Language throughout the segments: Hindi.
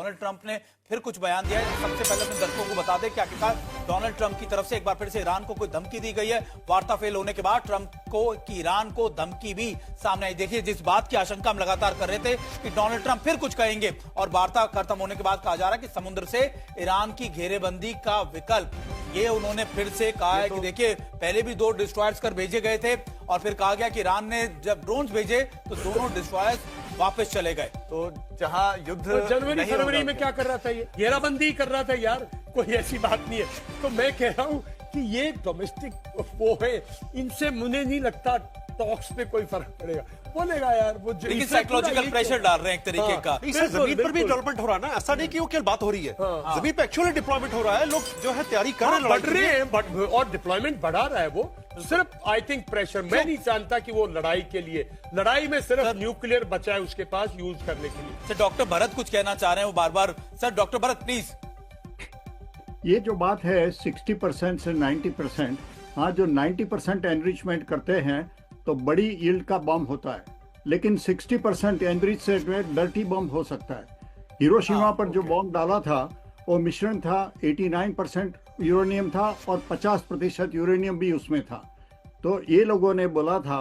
डोनाल्ड ट्रंप ने फिर कुछ बयान दिया है। सबसे पहले अपने दर्शकों को बता दें कि आखिरकार डोनाल्ड ट्रंप की तरफ से एक बार फिर से ईरान को कोई धमकी दी गई है। वार्ता फेल होने के बाद ट्रंप को कि ईरान को धमकी भी सामने आई। देखिए, जिस बात की आशंका हम लगातार कर रहे थे कि डोनाल्ड ट्रंप फिर कुछ कहेंगे, और वार्ता खत्म होने के बाद कहा जा रहा है कि समुद्र से ईरान की घेरेबंदी का विकल्प ये उन्होंने फिर से कहा है कि देखिए, पहले भी 2 डिस्ट्रॉयर्स कर भेजे गए थे और फिर कहा गया कि ईरान ने जब ड्रोन्स भेजे तो दोनों डिस्ट्रॉयर्स वापस चले गए। तो जहां युद्ध तो जनवरी फरवरी में क्या कर रहा था, ये घेराबंदी कर रहा था यार, कोई ऐसी बात नहीं है। तो मैं कह रहा हूं कि ये डोमेस्टिक वो है, इनसे मुझे नहीं लगता टॉक्स पे कोई फर्क पड़ेगा। बोलेगा यार वो, लेकिन साइकोलॉजिकल प्रेशर डाल रहे हैं एक तरीके का। इससे जमीन पर भी डेवलपमेंट हो रहा है ना, ऐसा नहीं कि वो केवल बात हो रही है, जमीन पे एक्चुअली डिप्लॉयमेंट हो रहा है, लोग जो है तैयारी कर रहे हैं, बढ़ रहे हैं और डिप्लॉयमेंट बढ़ा रहा है वो। सिर्फ आई थिंक प्रेशर, मैं नहीं जानता कि वो लड़ाई के लिए, लड़ाई में सिर्फ न्यूक्लियर बचा है उसके पास यूज करने के लिए। सर, डॉक्टर भरत कुछ कहना चाह रहे हैं, वो बार बार। Sir, doctor Bharat please. ये जो बात है 60% से 90%, हाँ, जो 90% एनरिचमेंट करते हैं तो बड़ी यील्ड का बम होता है, लेकिन 60% एनरिच से डर्टी बम हो सकता है। हिरोशिमा पर जो बम डाला था वो मिश्रण था, 89% यूरेनियम था और 50% यूरेनियम भी उसमें था। तो ये लोगों ने बोला था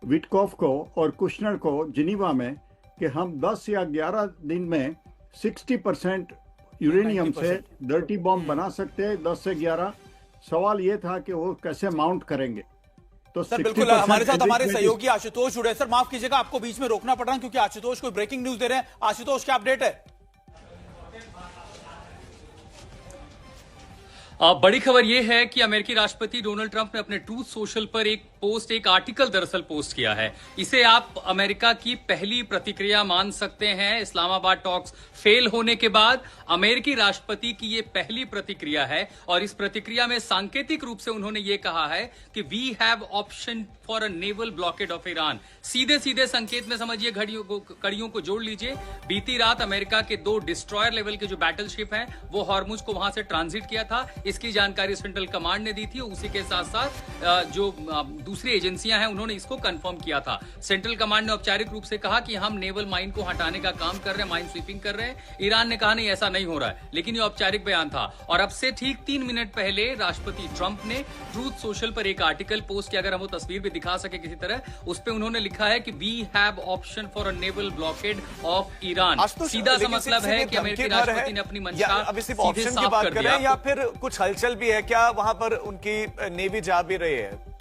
विटकॉफ को और कुशनर को जिनीवा में कि हम 10 या 11 दिन में 60% यूरेनियम से डर्टी बम बना सकते हैं, 10 से 11। सवाल ये था कि वो कैसे माउंट करेंगे। तो सर बिल्कुल, हमारे साथ हमारे सहयोगी आशुतोष जुड़े। सर माफ कीजिएगा, आपको बीच में रोकना पड़ रहा है क्योंकि आशुतोष कोई ब्रेकिंग न्यूज दे रहे हैं। आशुतोष, क्या अपडेट है? बड़ी खबर यह है कि अमेरिकी राष्ट्रपति डोनाल्ड ट्रंप ने अपने ट्रूथ सोशल पर एक आर्टिकल दरअसल पोस्ट किया है। इसे आप अमेरिका की पहली प्रतिक्रिया मान सकते हैं। इस्लामाबाद टॉक्स फेल होने के बाद अमेरिकी राष्ट्रपति की यह पहली प्रतिक्रिया है और इस प्रतिक्रिया में सांकेतिक रूप से उन्होंने ये कहा है कि we have option for a naval blockade of Iran. सीधे सीधे संकेत में समझिए, कड़ियों को जोड़ लीजिए। बीती रात अमेरिका के 2 डिस्ट्रॉयर लेवल के जो बैटलशिप हैं वो हॉर्मुज को वहां से ट्रांजिट किया था। इसकी जानकारी सेंट्रल कमांड ने दी थी। उसी के साथ साथ जो दूसरी एजेंसियां हैं उन्होंने इसको कंफर्म किया था। सेंट्रल कमांड ने औपचारिक रूप से कहा कि हम नेवल माइन को हटाने का काम कर रहे हैं, माइन स्वीपिंग कर रहे हैं। ईरान ने कहा नहीं, ऐसा नहीं हो रहा है, लेकिन ये औपचारिक बयान था। और अब से ठीक 3 मिनट पहले राष्ट्रपति ट्रंप ने ट्रूथ सोशल पर एक आर्टिकल पोस्ट किया। अगर हम वो तस्वीर भी दिखा सके किसी तरह, उस पर उन्होंने लिखा है कि we have option for a naval blockade of Iran. सीधा सा मतलब है कि अमेरिकी राष्ट्रपति ने अपनी मंशा सीधे साफ कर दिया। या फिर कुछ हलचल भी है क्या वहां पर, उनकी नेवी जा भी रही है?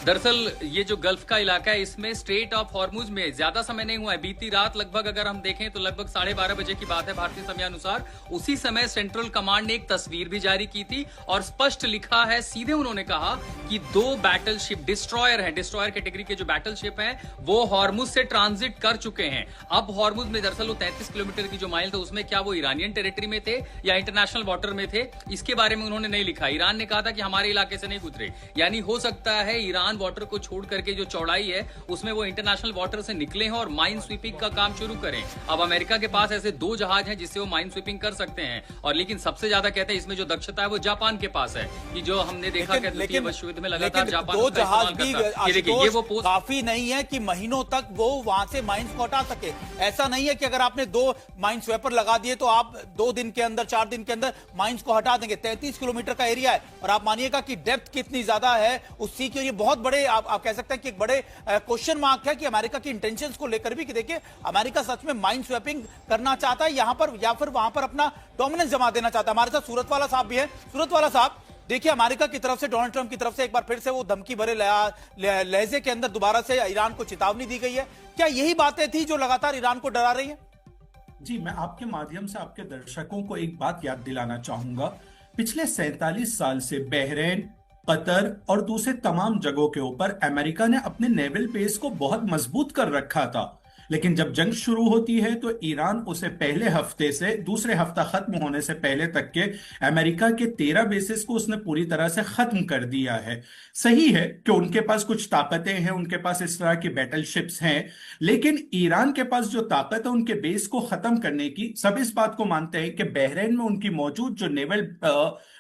दरअसल ये जो गल्फ का इलाका है इसमें स्ट्रेट ऑफ हॉर्मुज में ज्यादा समय नहीं हुआ है। बीती रात लगभग अगर हम देखें तो लगभग 12:30 बजे की बात है भारतीय समय अनुसार। उसी समय सेंट्रल कमांड ने एक तस्वीर भी जारी की थी और स्पष्ट लिखा है, सीधे उन्होंने कहा कि 2 बैटलशिप डिस्ट्रॉयर हैं, डिस्ट्रॉयर कैटेगरी के जो बैटलशिप हैं वो हॉर्मुज से ट्रांजिट कर चुके हैं। अब हॉर्मुज में दरअसल वो 33 किलोमीटर की जो माइल था उसमें क्या वो ईरानियन टेरिटरी में थे या इंटरनेशनल वाटर में थे, इसके बारे में उन्होंने नहीं लिखा। ईरान ने कहा था कि हमारे इलाके से नहीं गुजरे, यानी हो सकता है ईरान वाटर को छोड़ करके जो चौड़ाई है उसमें वो इंटरनेशनल वाटर से निकले हैं और माइन स्वीपिंग का काम शुरू करें। अब अमेरिका के पास ऐसे 2 जहाज हैं जिससे वो माइन स्वीपिंग कर सकते हैं। और लेकिन सबसे ज्यादा कहते हैं इसमें जो दक्षता है वो जापान के पास है, कि जो हमने देखा कि द्वितीय विश्व युद्ध में लगातार जापान 2 जहाज भी ये वो पोस्ट काफी नहीं है कि महीनों तक वो वहां से माइंस को हटा सके। ऐसा नहीं है कि अगर आपने 2 माइन स्वेपर लगा दिए तो आप 2 दिन के अंदर, 4 दिन के अंदर माइंस को हटा देंगे। 33 किलोमीटर का एरिया है और आप मानिएगा कि डेप्थ कितनी ज्यादा है उस सी की। ये बहुत बड़े आप कह सकते हैं कि एक बड़े क्वेश्चन मार्क है कि अमेरिका की इंटेंशंस को लेकर भी, कि देखिए अमेरिका सच में माइन स्वैपिंग करना चाहता है यहां पर या फिर वहां पर अपना डोमिनेंस जमा देना चाहता है। हमारे साथ सूरत वाला साहब भी है। सूरत वाला साहब, देखिए अमेरिका की तरफ से, डोनाल्ड ट्रंप की तरफ से एक बार फिर से वो धमकी भरे लहजे के अंदर दोबारा से ईरान को चेतावनी दी गई है। क्या यही बातें थी जो लगातार ईरान को डरा रही है? जी, मैं आपके माध्यम से आपके दर्शकों को एक बात याद दिलाना चाहूंगा। पिछले 47 साल से बहरीन, कतर और दूसरे तमाम जगहों के ऊपर अमेरिका ने अपने नेवल बेस को बहुत मजबूत कर रखा था। लेकिन जब जंग शुरू होती है तो ईरान उसे पहले हफ्ते से दूसरे हफ्ता खत्म होने से पहले तक के अमेरिका के 13 बेसिस को उसने पूरी तरह से खत्म कर दिया है। सही है कि उनके पास कुछ ताकतें हैं, उनके पास इस तरह की बैटलशिप्स हैं, लेकिन ईरान के पास जो ताकत है उनके बेस को खत्म करने की, सब इस बात को मानते हैं कि बहरीन में उनकी मौजूद जो नेवल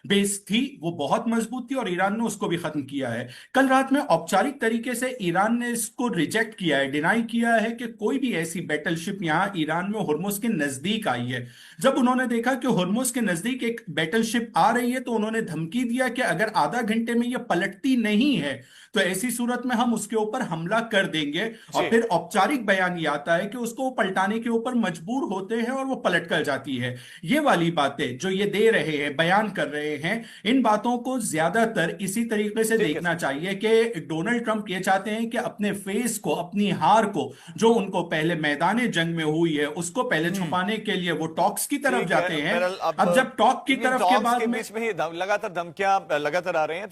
बेस थी वो बहुत मजबूत थी और ईरान ने उसको भी खत्म किया है। कल रात में औपचारिक तरीके से ईरान ने इसको रिजेक्ट किया है, डिनाई किया है कि कोई भी ऐसी बैटलशिप यहां ईरान में हुर्मुज के नजदीक आई है। जब उन्होंने देखा कि हुर्मुज के नजदीक एक बैटलशिप आ रही है तो उन्होंने धमकी दिया कि अगर आधा घंटे में यह पलटती नहीं है तो ऐसी सूरत में हम उसके ऊपर हमला कर देंगे। और फिर औपचारिक बयान ये आता है कि उसको वो पलटाने के ऊपर मजबूर होते हैं और वो पलट कर जाती है। ये वाली बातें जो ये दे रहे हैं, बयान कर रहे हैं, इन बातों को ज्यादातर इसी तरीके से देखना चाहिए कि डोनाल्ड ट्रंप ये चाहते हैं कि अपने फेस को, अपनी हार को, जो उनको पहले मैदान जंग में हुई है, उसको पहले छुपाने के लिए वो टॉक्स की तरफ जाते हैं। अब जब टॉक की तरफ के बाद बीच में ही लगातार धमकियां लगातार आ रही हैं।